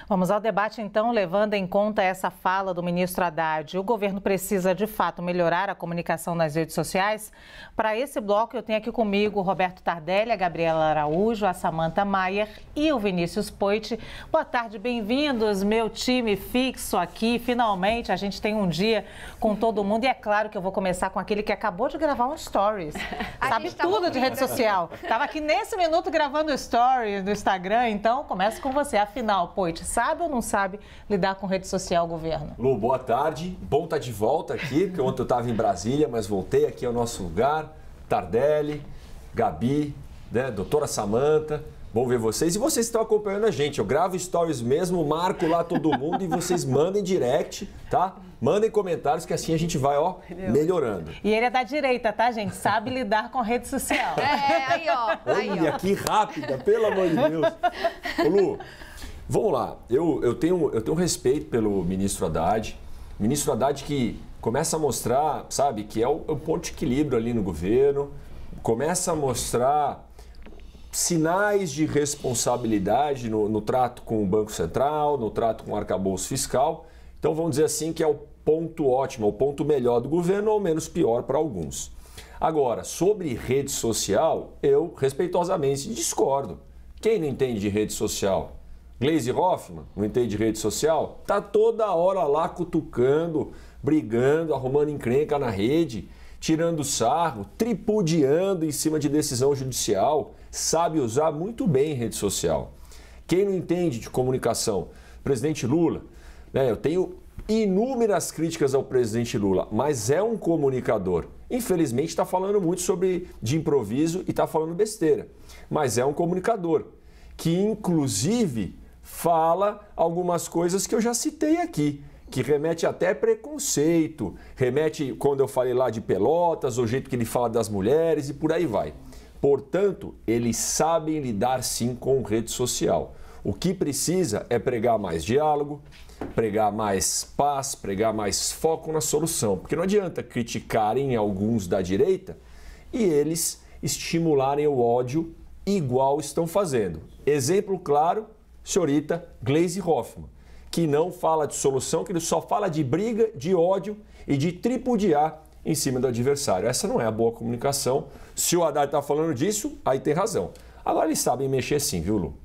Vamos ao debate, então, levando em conta essa fala do ministro Haddad. O governo precisa, de fato, melhorar a comunicação nas redes sociais? Para esse bloco, eu tenho aqui comigo o Roberto Tardelli, a Gabriela Araújo, a Samantha Maier e o Vinícius Poit. Boa tarde, bem-vindos, meu time fixo aqui. Finalmente, a gente tem um dia com todo mundo. E é claro que eu vou começar com aquele que acabou de gravar um Stories. Sabe tudo de rede social. Estava aqui nesse minuto gravando Stories no Instagram, então começa com você. Afinal, Poit, sabe ou não sabe lidar com rede social, governo? Lu, boa tarde. Bom estar de volta aqui, porque ontem eu estava em Brasília, mas voltei aqui ao nosso lugar. Tardelli, Gabi, né, doutora Samantha, bom ver vocês. E vocês estão acompanhando a gente. Eu gravo stories mesmo, marco lá todo mundo e vocês mandem direct, tá? Mandem comentários que assim a gente vai, ó, melhorando. E ele é da direita, tá, gente? Sabe lidar com rede social. Aí, ó. Olha, que rápida, pelo amor de Deus. Ô, Lu, vamos lá. Eu tenho respeito pelo ministro Haddad. Ministro Haddad que começa a mostrar, sabe, que é o ponto de equilíbrio ali no governo. Começa a mostrar sinais de responsabilidade no trato com o Banco Central, no trato com o arcabouço fiscal. Então, vamos dizer assim que é o ponto ótimo, o ponto melhor do governo ou menos pior para alguns. Agora, sobre rede social, eu respeitosamente discordo. Quem não entende de rede social? Gleisi Hoffmann não entende de rede social? Tá toda hora lá cutucando, brigando, arrumando encrenca na rede, tirando sarro, tripudiando em cima de decisão judicial, sabe usar muito bem rede social. Quem não entende de comunicação? Presidente Lula, né, eu tenho inúmeras críticas ao presidente Lula, mas é um comunicador. Infelizmente está falando muito de improviso e está falando besteira, mas é um comunicador que inclusive fala algumas coisas que eu já citei aqui, que remete até preconceito, remete quando eu falei lá de Pelotas, o jeito que ele fala das mulheres e por aí vai. Portanto, eles sabem lidar sim com rede social. O que precisa é pregar mais diálogo, pregar mais paz, pregar mais foco na solução. Porque não adianta criticarem alguns da direita e eles estimularem o ódio igual estão fazendo. Exemplo claro, senhorita Gleisi Hoffmann, que não fala de solução, que ele só fala de briga, de ódio e de tripudiar em cima do adversário. Essa não é a boa comunicação. Se o Haddad está falando disso, aí tem razão. Agora eles sabem mexer sim, viu, Lu?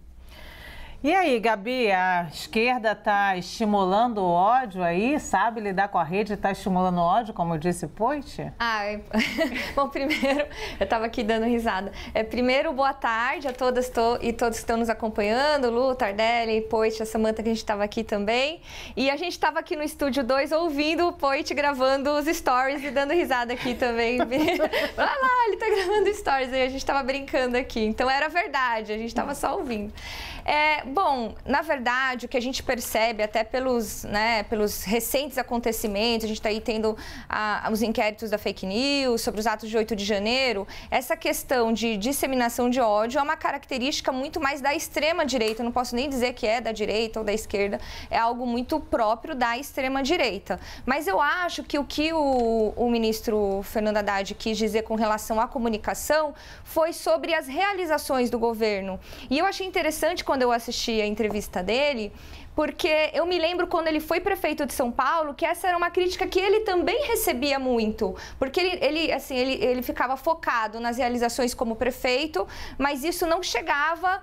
E aí, Gabi, a esquerda está estimulando o ódio aí? Sabe lidar com a rede e está estimulando o ódio, como disse Poit? Bom, primeiro, eu estava aqui dando risada. Primeiro, boa tarde a todas e todos que estão nos acompanhando, Lu, Tardelli, Poit, a Samantha, que a gente estava aqui também. E a gente estava aqui no Estúdio 2 ouvindo o Poit gravando os stories e dando risada aqui também. Olha lá, ele está gravando stories e a gente estava brincando aqui. Então, era verdade, a gente estava só ouvindo. Bom, na verdade, o que a gente percebe até pelos recentes acontecimentos, a gente está aí tendo os inquéritos da fake news sobre os atos de 8 de janeiro, essa questão de disseminação de ódio é uma característica muito mais da extrema-direita, eu não posso nem dizer que é da direita ou da esquerda, é algo muito próprio da extrema-direita. Mas eu acho que o que o ministro Fernando Haddad quis dizer com relação à comunicação foi sobre as realizações do governo. E eu achei interessante quando eu assisti a entrevista dele, porque eu me lembro quando ele foi prefeito de São Paulo, que essa era uma crítica que ele também recebia muito, porque ele ficava focado nas realizações como prefeito, mas isso não chegava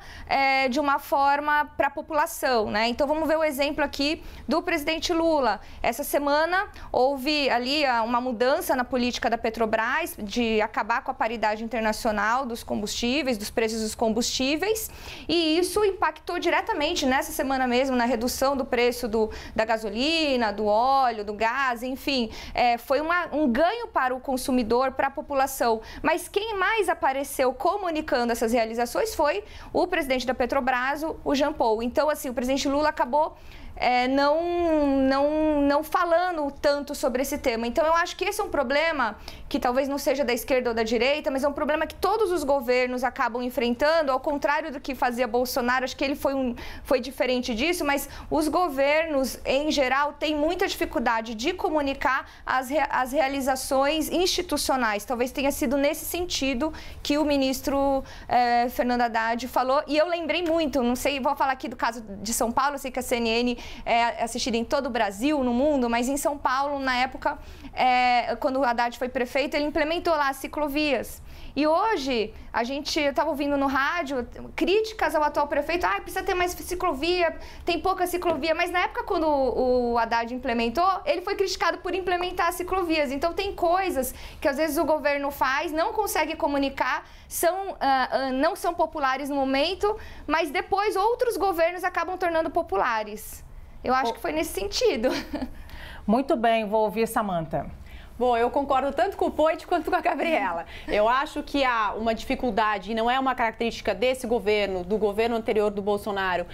de uma forma para a população, né? Então vamos ver o exemplo aqui do presidente Lula. Essa semana houve ali uma mudança na política da Petrobras de acabar com a paridade internacional dos combustíveis, dos preços dos combustíveis, e isso impactou diretamente nessa semana mesmo na redução do preço da gasolina, do óleo, do gás, enfim, foi um ganho para o consumidor, para a população. Mas quem mais apareceu comunicando essas realizações foi o presidente da Petrobras, o Jean Paul. Então, assim, o presidente Lula acabou não falando tanto sobre esse tema. Então, eu acho que esse é um problema que talvez não seja da esquerda ou da direita, mas é um problema que todos os governos acabam enfrentando, ao contrário do que fazia Bolsonaro. Acho que ele foi diferente disso, mas os governos, em geral, têm muita dificuldade de comunicar as realizações institucionais. Talvez tenha sido nesse sentido que o ministro Fernando Haddad falou. E eu lembrei muito, não sei, vou falar aqui do caso de São Paulo, eu sei que a CNN é assistida em todo o Brasil, no mundo, mas em São Paulo, na época, quando o Haddad foi prefeito, ele implementou lá as ciclovias. E hoje, eu estava ouvindo no rádio críticas ao atual prefeito, precisa ter mais ciclovia, tem pouca ciclovia, mas na época quando o Haddad implementou, ele foi criticado por implementar as ciclovias. Então tem coisas que às vezes o governo faz, não consegue comunicar, não são populares no momento, mas depois outros governos acabam tornando populares. Eu acho que foi nesse sentido. Muito bem, vou ouvir Samantha. Bom, eu concordo tanto com o Poit quanto com a Gabriela. Eu acho que há uma dificuldade, e não é uma característica desse governo, do governo anterior do Bolsonaro,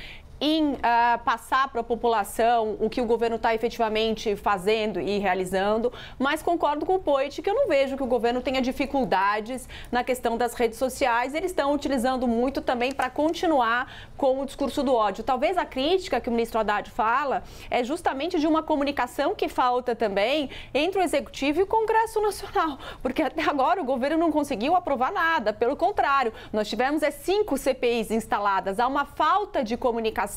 em passar para a população o que o governo está efetivamente fazendo e realizando, mas concordo com o Poit que eu não vejo que o governo tenha dificuldades na questão das redes sociais. Eles estão utilizando muito também para continuar com o discurso do ódio. Talvez a crítica que o ministro Haddad fala é justamente de uma comunicação que falta também entre o Executivo e o Congresso Nacional, porque até agora o governo não conseguiu aprovar nada, pelo contrário, nós tivemos 5 CPIs instaladas, há uma falta de comunicação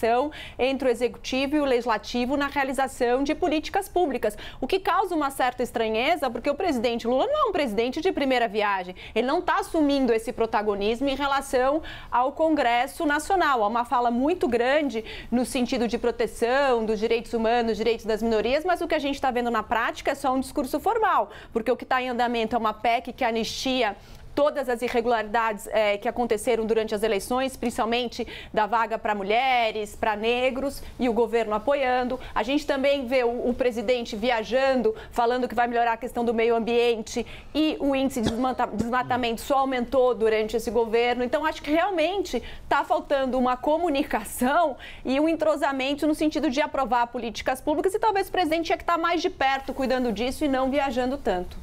entre o Executivo e o Legislativo na realização de políticas públicas, o que causa uma certa estranheza, porque o presidente Lula não é um presidente de primeira viagem, ele não está assumindo esse protagonismo em relação ao Congresso Nacional. Há uma fala muito grande no sentido de proteção dos direitos humanos, direitos das minorias, mas o que a gente está vendo na prática é só um discurso formal, porque o que está em andamento é uma PEC que anistia todas as irregularidades que aconteceram durante as eleições, principalmente da vaga para mulheres, para negros, e o governo apoiando. A gente também vê o presidente viajando, falando que vai melhorar a questão do meio ambiente, e o índice de desmatamento só aumentou durante esse governo. Então, acho que realmente está faltando uma comunicação e um entrosamento no sentido de aprovar políticas públicas, e talvez o presidente tinha que estar mais de perto cuidando disso e não viajando tanto.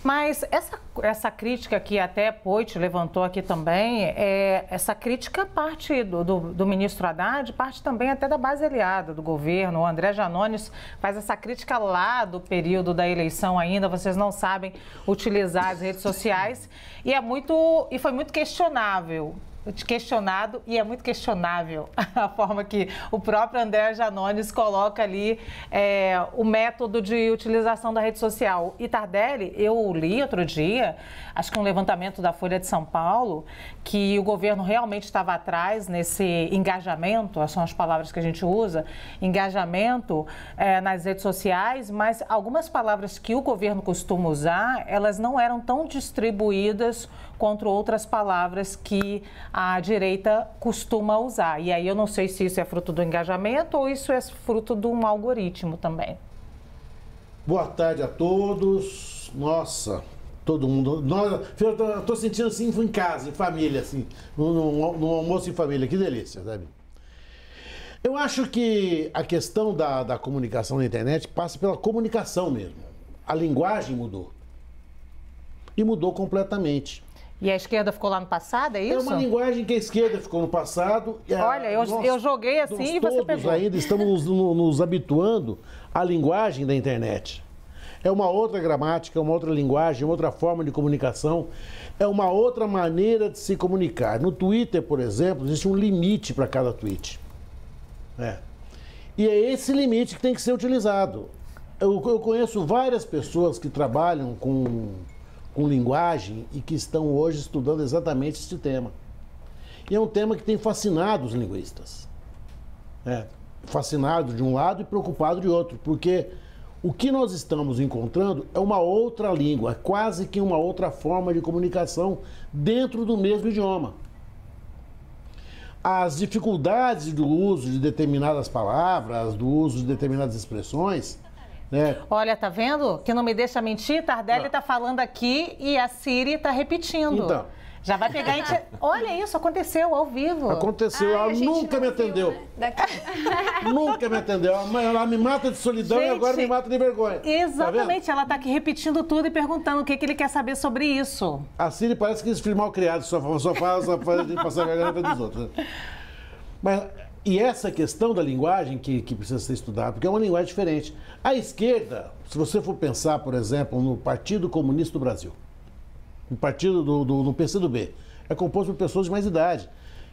Mas essa crítica que até Poit levantou aqui também, essa crítica parte do ministro Haddad, parte também até da base aliada do governo. O André Janones faz essa crítica lá do período da eleição ainda, vocês não sabem utilizar as redes sociais, e foi muito questionado, e é muito questionável a forma que o próprio André Janones coloca ali o método de utilização da rede social. E Tardelli, eu li outro dia, acho que um levantamento da Folha de São Paulo, que o governo realmente estava atrás nesse engajamento, essas são as palavras que a gente usa, engajamento nas redes sociais, mas algumas palavras que o governo costuma usar, elas não eram tão distribuídas contra outras palavras que a direita costuma usar. E aí eu não sei se isso é fruto do engajamento ou isso é fruto de um algoritmo também. Boa tarde a todos. Nossa, todo mundo. Eu tô sentindo assim em casa, em família, assim, no almoço em família. Que delícia, sabe? Eu acho que a questão da comunicação na internet passa pela comunicação mesmo. A linguagem mudou. E mudou completamente. E a esquerda ficou lá no passado, é isso? É uma linguagem que a esquerda ficou no passado. Olha, eu joguei assim e você pegou. Nós ainda estamos nos habituando à linguagem da internet. É uma outra gramática, uma outra linguagem, uma outra forma de comunicação. É uma outra maneira de se comunicar. No Twitter, por exemplo, existe um limite para cada tweet. E é esse limite que tem que ser utilizado. Eu conheço várias pessoas que trabalham com linguagem e que estão hoje estudando exatamente este tema. E é um tema que tem fascinado os linguistas. Fascinado de um lado e preocupado de outro, porque o que nós estamos encontrando é uma outra língua, quase que uma outra forma de comunicação dentro do mesmo idioma. As dificuldades do uso de determinadas palavras, do uso de determinadas expressões. Olha, tá vendo? Que não me deixa mentir, Tardelli está falando aqui e a Siri está repetindo. Então, Já vai pegar a gente... Olha isso, aconteceu ao vivo. Aconteceu, ela nunca me atendeu. Né? Nunca me atendeu. Ela me mata de solidão e agora me mata de vergonha. Exatamente, ela tá aqui repetindo tudo e perguntando o que ele quer saber sobre isso. A Ciri parece que eles mal criado, só faz de passar vergonha para os outros. Né? Mas, e essa questão da linguagem que precisa ser estudada, porque é uma linguagem diferente. A esquerda, se você for pensar, por exemplo, no Partido Comunista do Brasil, no partido do PCdoB, é composto por pessoas de mais idade,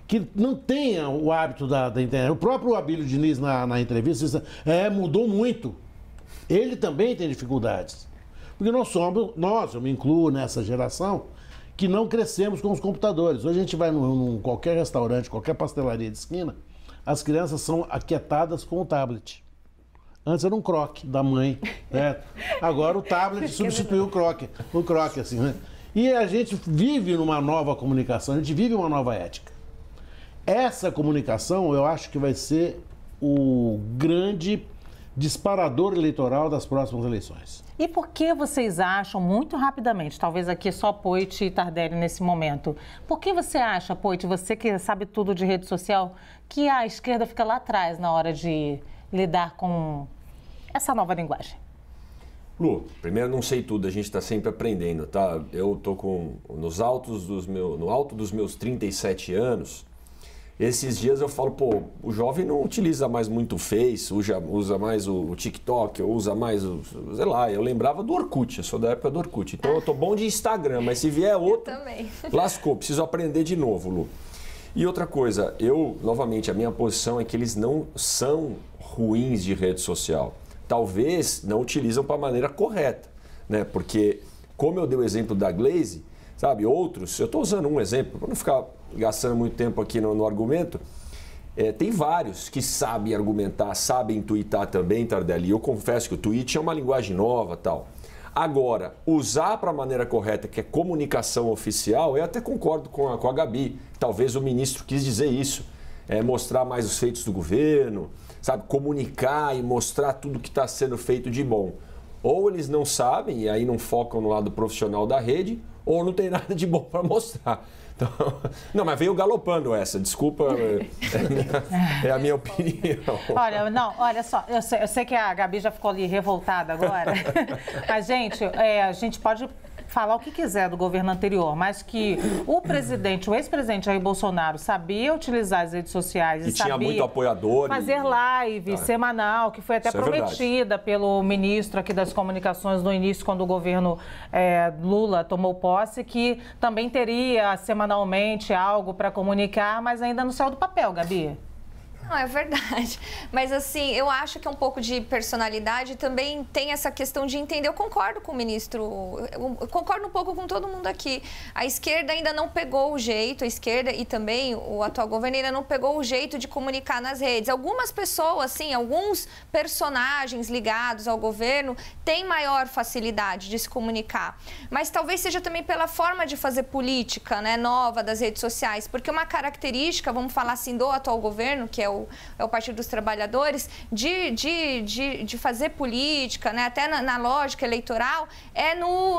que não tenham o hábito da internet. O próprio Abílio Diniz, na entrevista, disse, mudou muito. Ele também tem dificuldades. Porque eu me incluo nessa geração, que não crescemos com os computadores. Hoje a gente vai num qualquer restaurante, qualquer pastelaria de esquina, as crianças são aquietadas com o tablet. Antes era um croque da mãe, né? Agora o tablet substituiu o croque, assim, né? E a gente vive numa nova comunicação, a gente vive uma nova ética. Essa comunicação, eu acho que vai ser o grande disparador eleitoral das próximas eleições. E por que vocês acham, muito rapidamente, talvez aqui só Poit e Tardelli nesse momento, por que você acha, Poit, você que sabe tudo de rede social, que a esquerda fica lá atrás na hora de lidar com essa nova linguagem? Lu, primeiro não sei tudo, a gente está sempre aprendendo, tá? Eu tô no alto dos meus 37 anos, esses dias eu falo, pô, o jovem não utiliza mais muito o Face, usa mais o TikTok, usa mais sei lá, eu lembrava do Orkut, eu sou da época do Orkut, então eu tô bom de Instagram, mas se vier outro, lascou, preciso aprender de novo, Lu. E outra coisa, novamente, a minha posição é que eles não são ruins de rede social. Talvez não utilizam para a maneira correta, né? Porque, como eu dei o exemplo da Glaze, sabe, outros, eu estou usando um exemplo, para não ficar gastando muito tempo aqui no argumento, tem vários que sabem argumentar, sabem tweetar também, Tardelli. Eu confesso que o tweet é uma linguagem nova, tal. Agora, usar para a maneira correta, que é comunicação oficial, eu até concordo com a Gabi. Talvez o ministro quis dizer isso, mostrar mais os feitos do governo, sabe, comunicar e mostrar tudo que está sendo feito de bom. Ou eles não sabem e aí não focam no lado profissional da rede, ou não tem nada de bom para mostrar. Então, não, mas veio galopando essa, desculpa, é a minha opinião. Olha só, eu sei que a Gabi já ficou ali revoltada agora, mas, gente, a gente pode falar o que quiser do governo anterior, mas que o ex-presidente Jair Bolsonaro sabia utilizar as redes sociais e tinha muito apoiador. Fazer live semanal, que foi até prometida pelo ministro aqui das comunicações no início, quando o governo Lula tomou posse, que também teria semanalmente algo para comunicar, mas ainda não saiu do papel, Gabi. Não, é verdade. Mas assim, eu acho que é um pouco de personalidade, também tem essa questão de entender. Eu concordo com o ministro, eu concordo um pouco com todo mundo aqui. A esquerda ainda não pegou o jeito, a esquerda e também o atual governo ainda não pegou o jeito de comunicar nas redes. Algumas pessoas, assim, alguns personagens ligados ao governo têm maior facilidade de se comunicar. Mas talvez seja também pela forma de fazer política, né, nova das redes sociais. Porque uma característica, vamos falar assim, do atual governo, que é o Partido dos Trabalhadores, de fazer política, né, até na lógica eleitoral,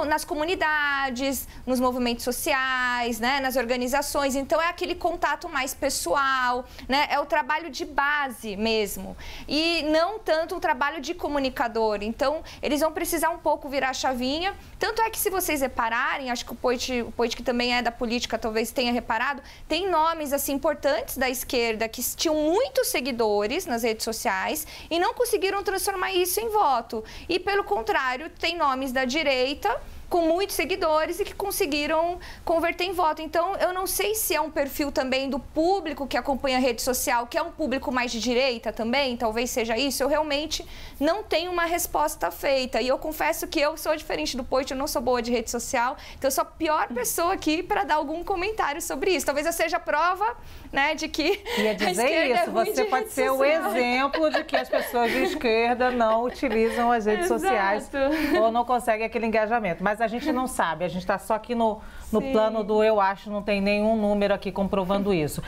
nas comunidades, nos movimentos sociais, né, nas organizações. Então, é aquele contato mais pessoal, né, é o trabalho de base mesmo. E não tanto um trabalho de comunicador. Então, eles vão precisar um pouco virar a chavinha. Tanto é que, se vocês repararem, acho que o Poit, que também é da política, talvez tenha reparado, tem nomes assim, importantes da esquerda que tinham muitos seguidores nas redes sociais e não conseguiram transformar isso em voto. E, pelo contrário, tem nomes da direita com muitos seguidores e que conseguiram converter em voto. Então, eu não sei se é um perfil também do público que acompanha a rede social, que é um público mais de direita também, talvez seja isso. Eu realmente não tenho uma resposta feita. E eu confesso que eu sou diferente do Poit, eu não sou boa de rede social, então eu sou a pior pessoa aqui para dar algum comentário sobre isso. Talvez eu seja a prova, né, de que ia dizer isso, você pode ser o exemplo de que as pessoas de esquerda não utilizam as redes sociais ou não conseguem aquele engajamento. Mas a gente não sabe, a gente está só aqui no plano do eu acho, não tem nenhum número aqui comprovando isso.